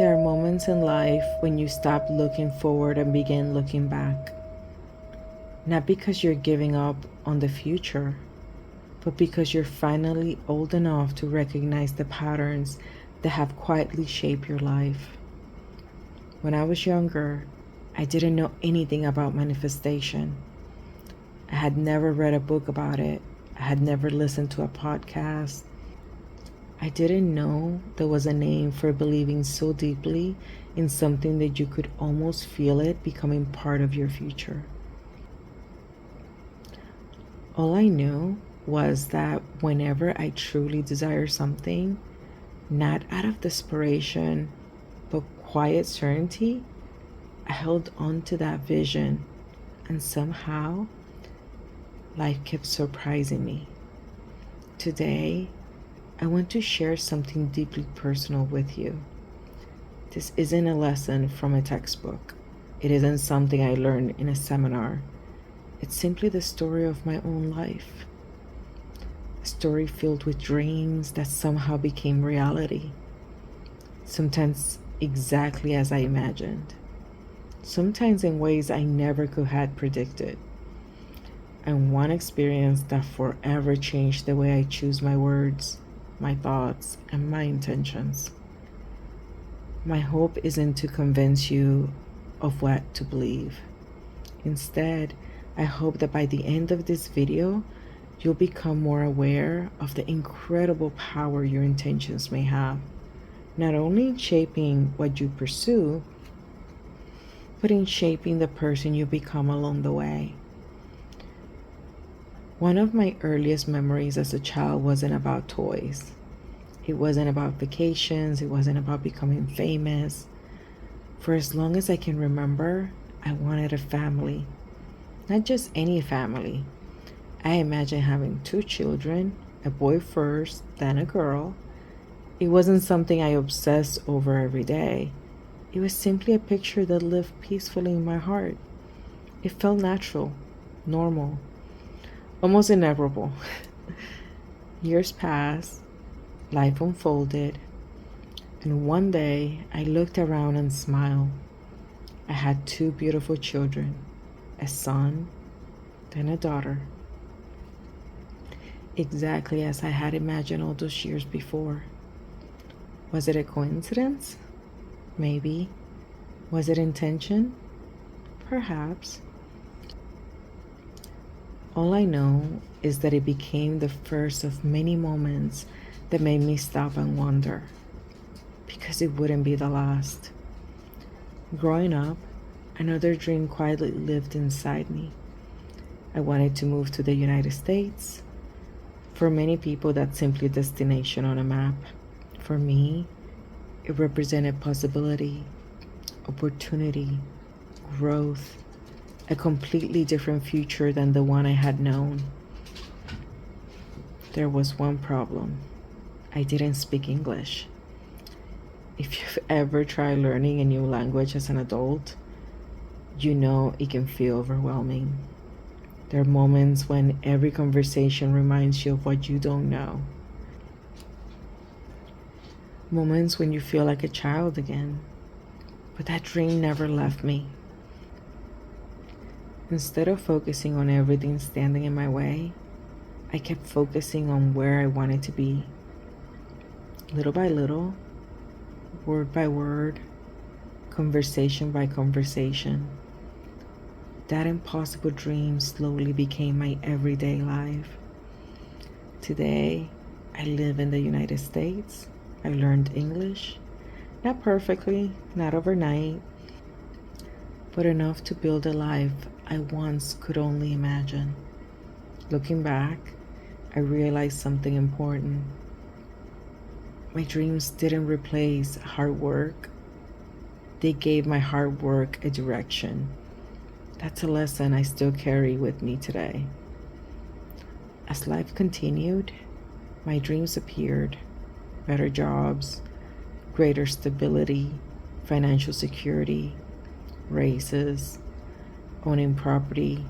There are moments in life when you stop looking forward and begin looking back. Not because you're giving up on the future, but because you're finally old enough to recognize the patterns that have quietly shaped your life. When I was younger, I didn't know anything about manifestation. I had never read a book about it. I had never listened to a podcast. I didn't know there was a name for believing so deeply in something that you could almost feel it becoming part of your future. All I knew was that whenever I truly desire something, not out of desperation, but quiet certainty, I held on to that vision, and somehow life kept surprising me. Today, I want to share something deeply personal with you. This isn't a lesson from a textbook. It isn't something I learned in a seminar. It's simply the story of my own life. A story filled with dreams that somehow became reality. Sometimes exactly as I imagined. Sometimes in ways I never could have predicted. And one experience that forever changed the way I choose my words, my thoughts, and my intentions. My hope isn't to convince you of what to believe. Instead, I hope that by the end of this video, you'll become more aware of the incredible power your intentions may have, not only in shaping what you pursue, but in shaping the person you become along the way. One of my earliest memories as a child wasn't about toys. It wasn't about vacations. It wasn't about becoming famous. For as long as I can remember, I wanted a family. Not just any family. I imagined having 2 children, a boy first, then a girl. It wasn't something I obsessed over every day. It was simply a picture that lived peacefully in my heart. It felt natural, normal, almost inevitable. Years passed, life unfolded, and one day I looked around and smiled. I had 2 beautiful children, a son, then a daughter. Exactly as I had imagined all those years before. Was it a coincidence? Maybe. Was it intention? Perhaps. All I know is that it became the first of many moments that made me stop and wonder, because it wouldn't be the last. Growing up, another dream quietly lived inside me. I wanted to move to the United States. For many people, that's simply a destination on a map. For me, it represented possibility, opportunity, growth, a completely different future than the one I had known. There was one problem. I didn't speak English. If you've ever tried learning a new language as an adult, you know it can feel overwhelming. There are moments when every conversation reminds you of what you don't know. Moments when you feel like a child again. But that dream never left me. Instead of focusing on everything standing in my way, I kept focusing on where I wanted to be. Little by little, word by word, conversation by conversation, that impossible dream slowly became my everyday life. Today, I live in the United States. I learned English, not perfectly, not overnight, but enough to build a life I once could only imagine. Looking back, I realized something important. My dreams didn't replace hard work. They gave my hard work a direction. That's a lesson I still carry with me today. As life continued, my dreams appeared. Better jobs, greater stability, financial security, raises, owning property.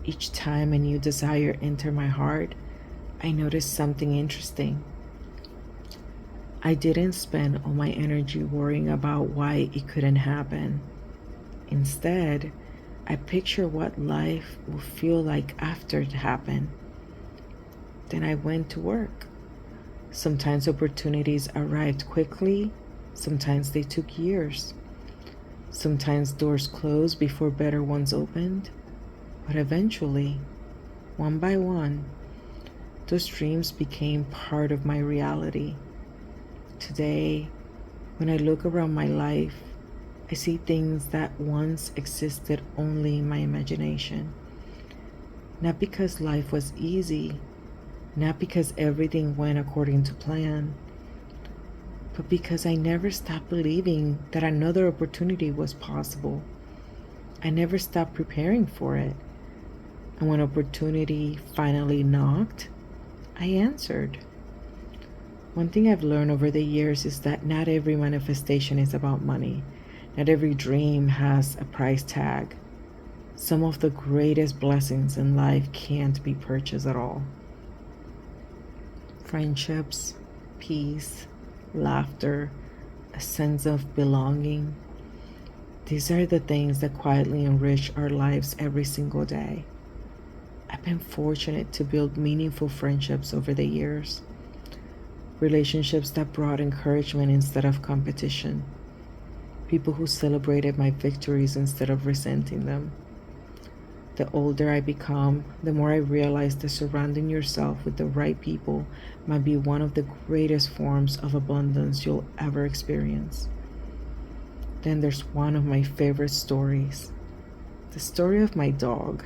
Each time a new desire entered my heart, I noticed something interesting. I didn't spend all my energy worrying about why it couldn't happen. Instead, I picture what life will feel like after it happened. Then I went to work. Sometimes opportunities arrived quickly, sometimes they took years. Sometimes doors closed before better ones opened. But eventually, one by one, those dreams became part of my reality. Today, when I look around my life, I see things that once existed only in my imagination. Not because life was easy, not because everything went according to plan, but because I never stopped believing that another opportunity was possible. I never stopped preparing for it. And when opportunity finally knocked, I answered. One thing I've learned over the years is that not every manifestation is about money. Not every dream has a price tag. Some of the greatest blessings in life can't be purchased at all. Friendships, peace, laughter, a sense of belonging. These are the things that quietly enrich our lives every single day. I've been fortunate to build meaningful friendships over the years. Relationships that brought encouragement instead of competition. People who celebrated my victories instead of resenting them. The older I become, the more I realize that surrounding yourself with the right people might be one of the greatest forms of abundance you'll ever experience. Then there's one of my favorite stories, the story of my dog.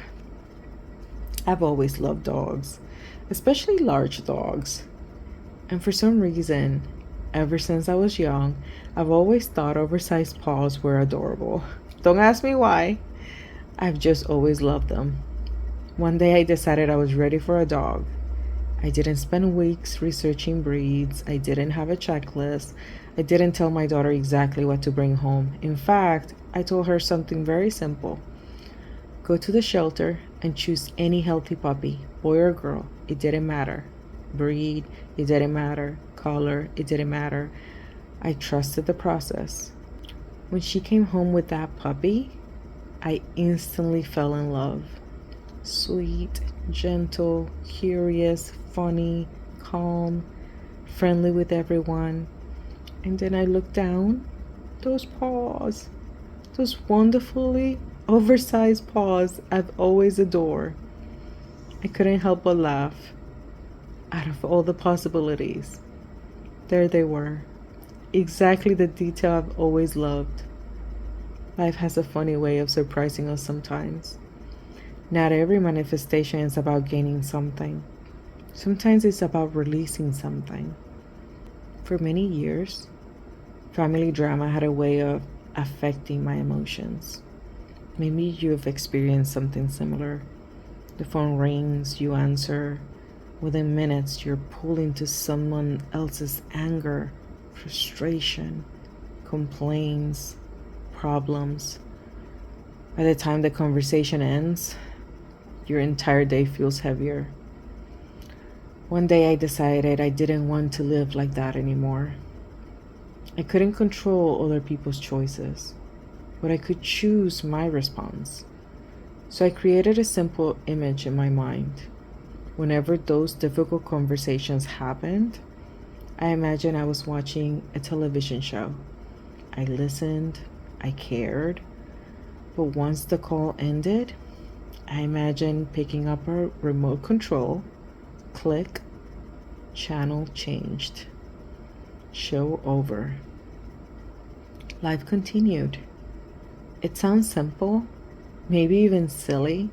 I've always loved dogs, especially large dogs. And for some reason, ever since I was young, I've always thought oversized paws were adorable. Don't ask me why. I've just always loved them. One day I decided I was ready for a dog. I didn't spend weeks researching breeds. I didn't have a checklist. I didn't tell my daughter exactly what to bring home. In fact, I told her something very simple. Go to the shelter and choose any healthy puppy, boy or girl. It didn't matter. Breed, it didn't matter. Color, it didn't matter. I trusted the process. When she came home with that puppy, I instantly fell in love. Sweet, gentle, curious, funny, calm, friendly with everyone. And then I looked down, those paws, those wonderfully oversized paws I've always adored. I couldn't help but laugh. Out of all the possibilities, there they were, exactly the detail I've always loved. Life has a funny way of surprising us sometimes. Not every manifestation is about gaining something. Sometimes it's about releasing something. For many years, family drama had a way of affecting my emotions. Maybe you've experienced something similar. The phone rings, you answer. Within minutes, you're pulled into someone else's anger, frustration, complaints, problems. By the time the conversation ends, your entire day feels heavier. One day I decided I didn't want to live like that anymore. I couldn't control other people's choices, but I could choose my response. So I created a simple image in my mind. Whenever those difficult conversations happened, I imagined I was watching a television show. I listened, I cared, but once the call ended, I imagined picking up a remote control, click, channel changed, show over. Life continued. It sounds simple, maybe even silly,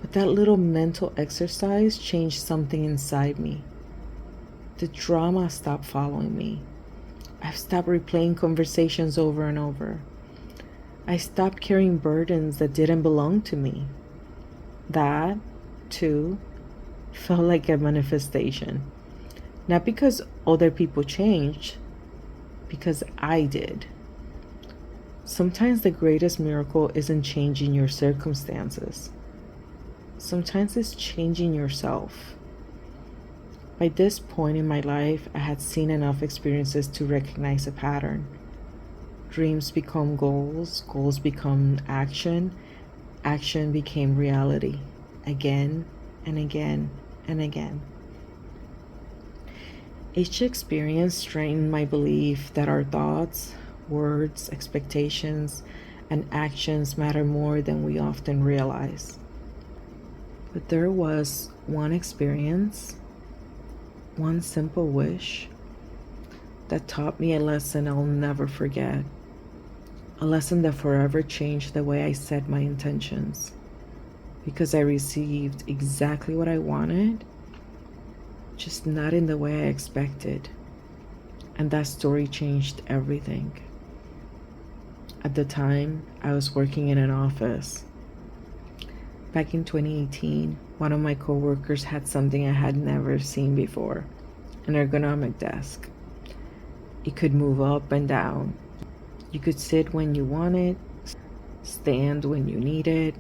but that little mental exercise changed something inside me. The drama stopped following me. I've stopped replaying conversations over and over. I stopped carrying burdens that didn't belong to me. That, too, felt like a manifestation. Not because other people changed, because I did. Sometimes the greatest miracle isn't changing your circumstances. Sometimes it's changing yourself. By this point in my life, I had seen enough experiences to recognize a pattern. Dreams become goals, goals become action, action became reality, again and again and again. Each experience strengthened my belief that our thoughts, words, expectations, and actions matter more than we often realize. But there was one experience, one simple wish, that taught me a lesson I'll never forget. A lesson that forever changed the way I set my intentions. Because I received exactly what I wanted, just not in the way I expected. And that story changed everything. At the time, I was working in an office. Back in 2018, one of my coworkers had something I had never seen before, an ergonomic desk. It could move up and down. You could sit when you wanted, stand when you needed.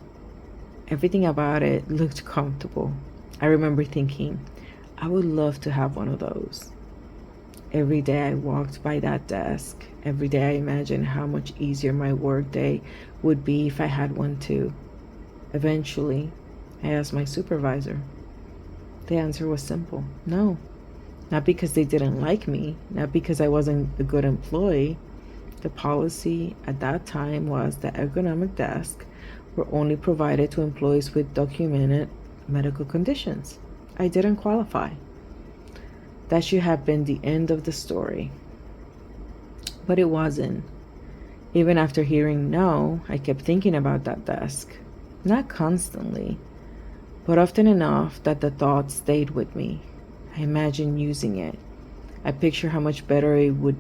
Everything about it looked comfortable. I remember thinking, I would love to have one of those. Every day I walked by that desk. Every day I imagined how much easier my workday would be if I had one too. Eventually, I asked my supervisor. The answer was simple: no. Not because they didn't like me, not because I wasn't a good employee. The policy at that time was that ergonomic desks were only provided to employees with documented medical conditions. I didn't qualify. That should have been the end of the story. But it wasn't. Even after hearing no, I kept thinking about that desk. Not constantly, but often enough that the thought stayed with me. I imagined using it. I pictured how much better it would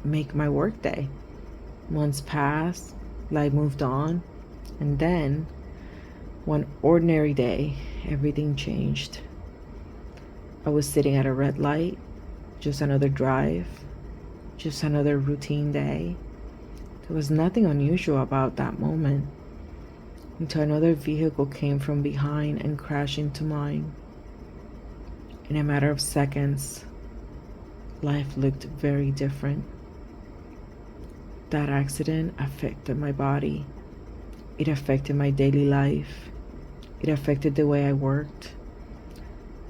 make my workday. Months passed, life moved on, and then, one ordinary day, everything changed. I was sitting at a red light, just another drive, just another routine day. There was nothing unusual about that moment until another vehicle came from behind and crashed into mine. In a matter of seconds, life looked very different. That accident affected my body. It affected my daily life. It affected the way I worked.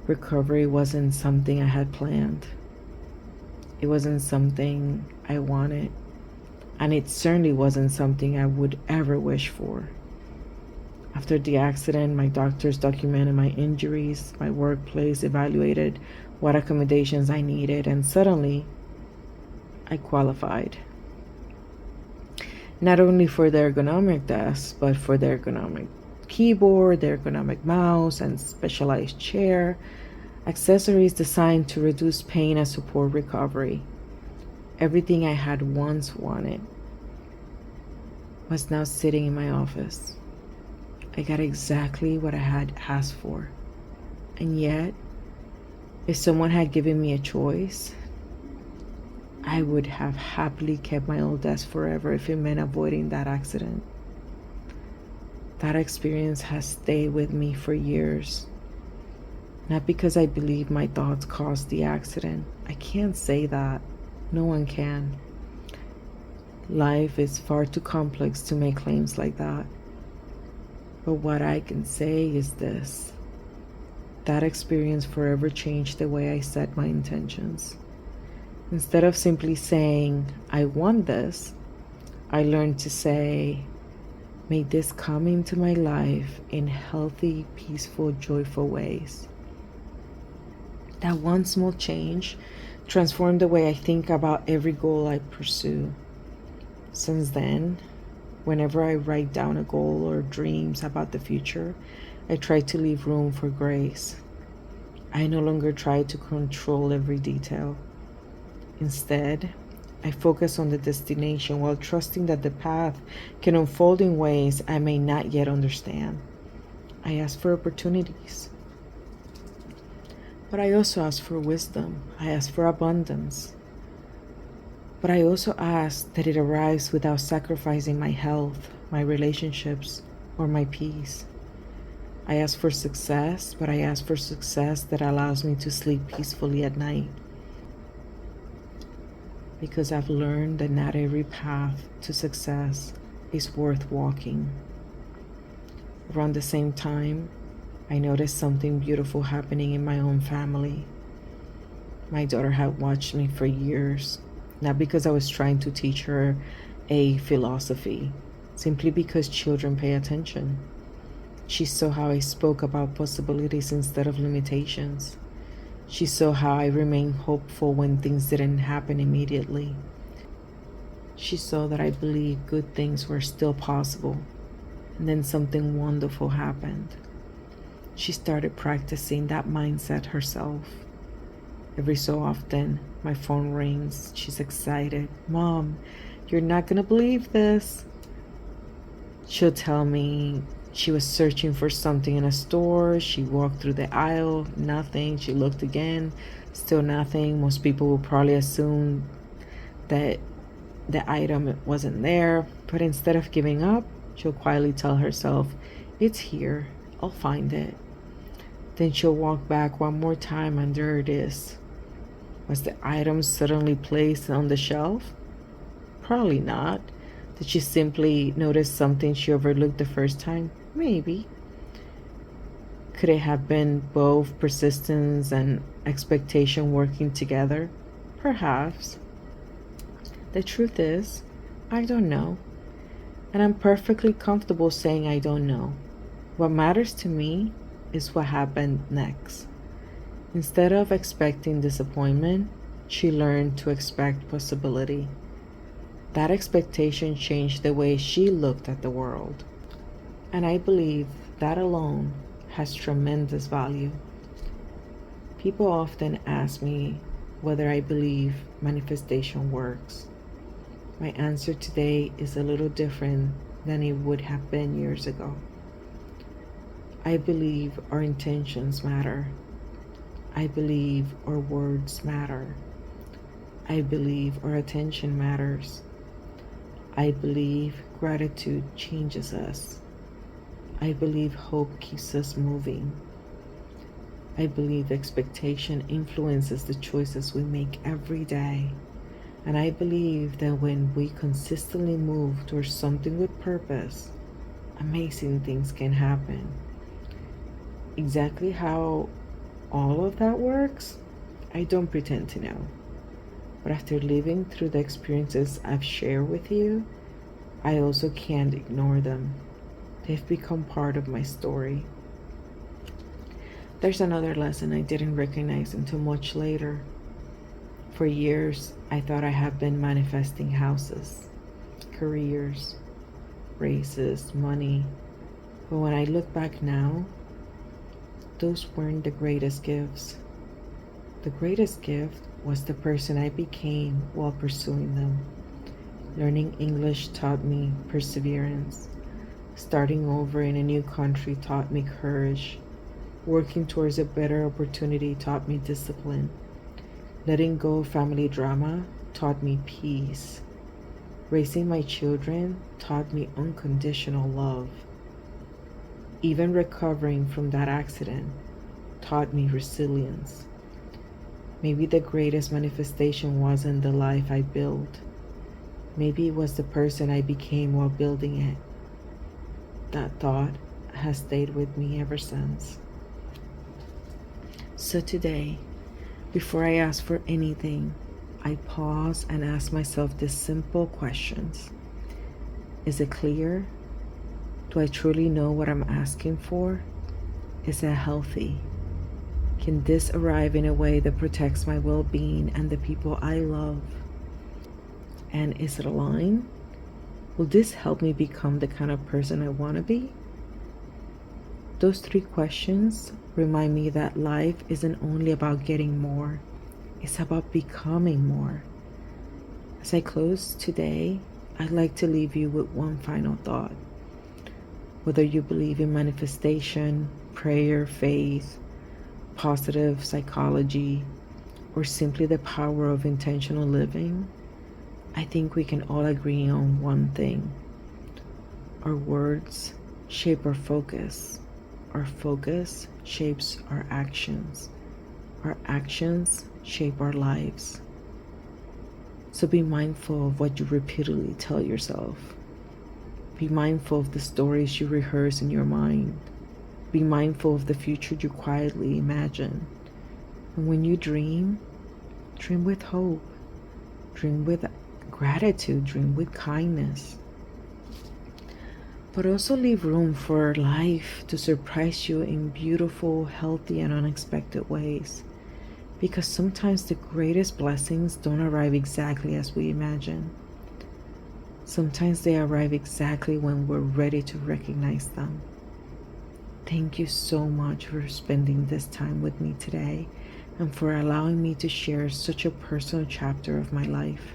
Recovery wasn't something I had planned. It wasn't something I wanted. And it certainly wasn't something I would ever wish for. After the accident, my doctors documented my injuries, my workplace evaluated what accommodations I needed, and suddenly I qualified. Not only for the ergonomic desk, but for the ergonomic keyboard, the ergonomic mouse, and specialized chair, accessories designed to reduce pain and support recovery. Everything I had once wanted was now sitting in my office. I got exactly what I had asked for. And yet, if someone had given me a choice, I would have happily kept my old desk forever if it meant avoiding that accident. That experience has stayed with me for years. Not because I believe my thoughts caused the accident. I can't say that. No one can. Life is far too complex to make claims like that. But what I can say is this: that experience forever changed the way I set my intentions. Instead of simply saying, I want this, I learned to say, may this come into my life in healthy, peaceful, joyful ways. That one small change transformed the way I think about every goal I pursue. Since then, whenever I write down a goal or dreams about the future, I try to leave room for grace. I no longer try to control every detail. Instead, I focus on the destination while trusting that the path can unfold in ways I may not yet understand. I ask for opportunities, but I also ask for wisdom. I ask for abundance. But I also ask that it arrives without sacrificing my health, my relationships, or my peace. I ask for success, but I ask for success that allows me to sleep peacefully at night. Because I've learned that not every path to success is worth walking. Around the same time, I noticed something beautiful happening in my own family. My daughter had watched me for years, not because I was trying to teach her a philosophy, simply because children pay attention. She saw how I spoke about possibilities instead of limitations. She saw how I remained hopeful when things didn't happen immediately. She saw that I believed good things were still possible, and then something wonderful happened. She started practicing that mindset herself. Every so often, my phone rings. She's excited. "Mom, you're not gonna believe this." She'll tell me she was searching for something in a store. She walked through the aisle, nothing. She looked again, still nothing. Most people will probably assume that the item wasn't there, but instead of giving up, she'll quietly tell herself, "It's here, I'll find it." Then she'll walk back one more time, and there it is. Was the item suddenly placed on the shelf? Probably not. Did she simply notice something she overlooked the first time? Maybe. Could it have been both persistence and expectation working together? Perhaps. The truth is, I don't know. And I'm perfectly comfortable saying I don't know. What matters to me is what happened next. Instead of expecting disappointment, she learned to expect possibility. That expectation changed the way she looked at the world. And I believe that alone has tremendous value. People often ask me whether I believe manifestation works. My answer today is a little different than it would have been years ago. I believe our intentions matter. I believe our words matter. I believe our attention matters. I believe gratitude changes us. I believe hope keeps us moving. I believe expectation influences the choices we make every day. And I believe that when we consistently move towards something with purpose, amazing things can happen. Exactly how all of that works, I don't pretend to know. But after living through the experiences I've shared with you, I also can't ignore them. They've become part of my story. There's another lesson I didn't recognize until much later. For years, I thought I had been manifesting houses, careers, raises, money. But when I look back now, those weren't the greatest gifts. The greatest gift was the person I became while pursuing them. Learning English taught me perseverance. Starting over in a new country taught me courage. Working towards a better opportunity taught me discipline. Letting go of family drama taught me peace. Raising my children taught me unconditional love. Even recovering from that accident taught me resilience. Maybe the greatest manifestation wasn't the life I built. Maybe it was the person I became while building it. That thought has stayed with me ever since. So today, before I ask for anything, I pause and ask myself these simple questions. Is it clear? Do I truly know what I'm asking for? Is it healthy? Can this arrive in a way that protects my well-being and the people I love? And is it aligned? Will this help me become the kind of person I want to be? Those three questions remind me that life isn't only about getting more, it's about becoming more. As I close today, I'd like to leave you with one final thought. Whether you believe in manifestation, prayer, faith, positive psychology, or simply the power of intentional living, I think we can all agree on one thing. Our words shape our focus. our focus shapes our actions. Our actions shape our lives. So be mindful of what you repeatedly tell yourself. Be mindful of the stories you rehearse in your mind. Be mindful of the future you quietly imagine. And when you dream with hope, dream with gratitude, dream with kindness. But also leave room for life to surprise you in beautiful, healthy, and unexpected ways. Because sometimes the greatest blessings don't arrive exactly as we imagine. Sometimes they arrive exactly when we're ready to recognize them. Thank you so much for spending this time with me today and for allowing me to share such a personal chapter of my life.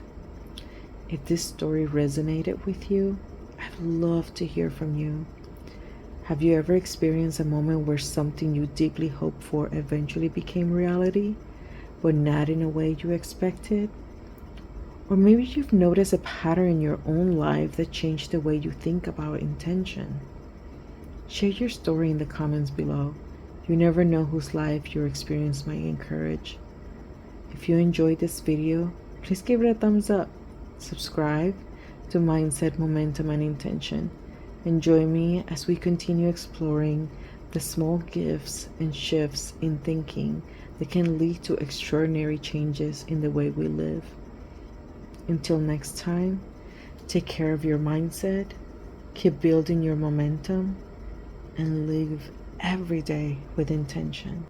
If this story resonated with you, I'd love to hear from you. Have you ever experienced a moment where something you deeply hoped for eventually became reality, but not in a way you expected? Or maybe you've noticed a pattern in your own life that changed the way you think about intention. Share your story in the comments below. You never know whose life your experience might encourage. If you enjoyed this video, please give it a thumbs up. Subscribe to Mindset, Momentum, and Intention. And join me as we continue exploring the small gifts and shifts in thinking that can lead to extraordinary changes in the way we live. Until next time, take care of your mindset, keep building your momentum, and live every day with intention.